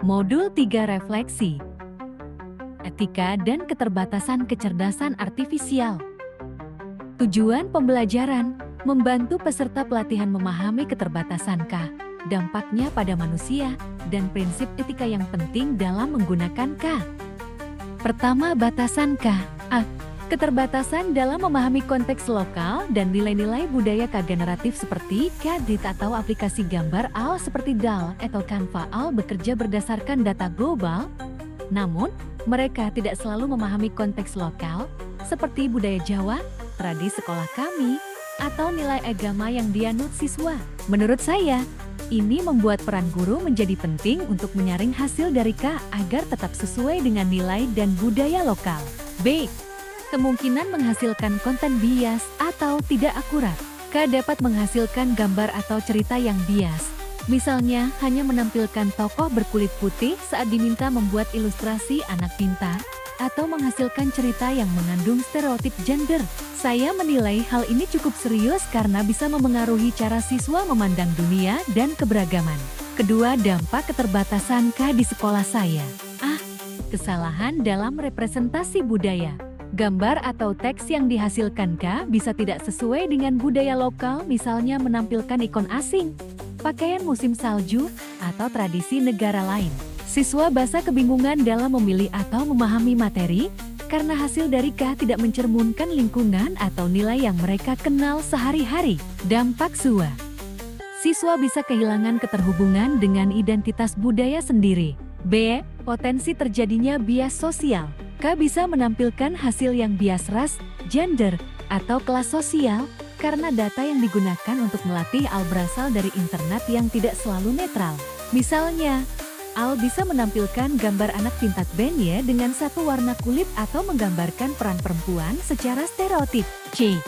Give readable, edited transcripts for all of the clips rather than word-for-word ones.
Modul 3 Refleksi, Etika dan Keterbatasan Kecerdasan Artifisial. Tujuan pembelajaran, membantu peserta pelatihan memahami keterbatasan K, dampaknya pada manusia, dan prinsip etika yang penting dalam menggunakan K. Pertama, batasan K. A. Keterbatasan dalam memahami konteks lokal dan nilai-nilai budaya K generatif seperti Kadit atau aplikasi gambar AL seperti DAL atau Canva AL bekerja berdasarkan data global. Namun, mereka tidak selalu memahami konteks lokal seperti budaya Jawa, tradisi sekolah kami, atau nilai agama yang dianut siswa. Menurut saya, ini membuat peran guru menjadi penting untuk menyaring hasil dari K agar tetap sesuai dengan nilai dan budaya lokal. B. Kemungkinan menghasilkan konten bias atau tidak akurat. K dapat menghasilkan gambar atau cerita yang bias. Misalnya, hanya menampilkan tokoh berkulit putih saat diminta membuat ilustrasi anak pintar, atau menghasilkan cerita yang mengandung stereotip gender. Saya menilai hal ini cukup serius karena bisa memengaruhi cara siswa memandang dunia dan keberagaman. Kedua, dampak keterbatasan K di sekolah saya. A. Kesalahan dalam representasi budaya. Gambar atau teks yang dihasilkan K bisa tidak sesuai dengan budaya lokal, misalnya menampilkan ikon asing, pakaian musim salju, atau tradisi negara lain. Siswa basa kebingungan dalam memilih atau memahami materi, karena hasil dari K tidak mencerminkan lingkungan atau nilai yang mereka kenal sehari-hari. Dampak SUA. Siswa bisa kehilangan keterhubungan dengan identitas budaya sendiri. B. Potensi terjadinya bias sosial. K bisa menampilkan hasil yang bias ras, gender, atau kelas sosial, karena data yang digunakan untuk melatih AL berasal dari internet yang tidak selalu netral. Misalnya, AL bisa menampilkan gambar anak pintar benye dengan satu warna kulit atau menggambarkan peran perempuan secara stereotip. C.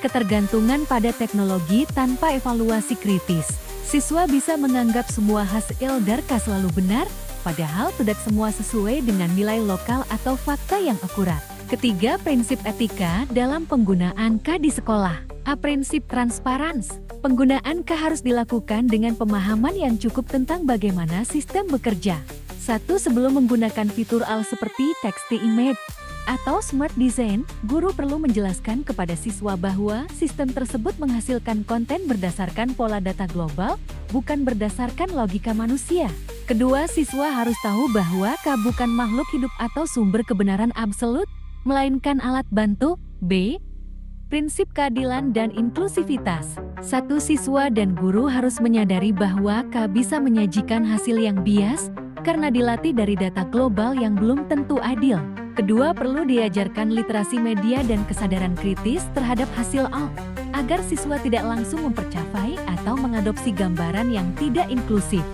Ketergantungan pada teknologi tanpa evaluasi kritis. Siswa bisa menganggap semua hasil dari K selalu benar, padahal tidak semua sesuai dengan nilai lokal atau fakta yang akurat. Ketiga, prinsip etika dalam penggunaan K di sekolah. A. Prinsip transparans. Penggunaan K harus dilakukan dengan pemahaman yang cukup tentang bagaimana sistem bekerja. 1. Sebelum menggunakan fitur AL seperti text-to-image atau smart design, guru perlu menjelaskan kepada siswa bahwa sistem tersebut menghasilkan konten berdasarkan pola data global, bukan berdasarkan logika manusia. Kedua, siswa harus tahu bahwa K bukan makhluk hidup atau sumber kebenaran absolut, melainkan alat bantu. B. Prinsip keadilan dan inklusivitas. 1. Siswa dan guru harus menyadari bahwa K bisa menyajikan hasil yang bias, karena dilatih dari data global yang belum tentu adil. Kedua, perlu diajarkan literasi media dan kesadaran kritis terhadap hasil AL, agar siswa tidak langsung mempercayai atau mengadopsi gambaran yang tidak inklusif.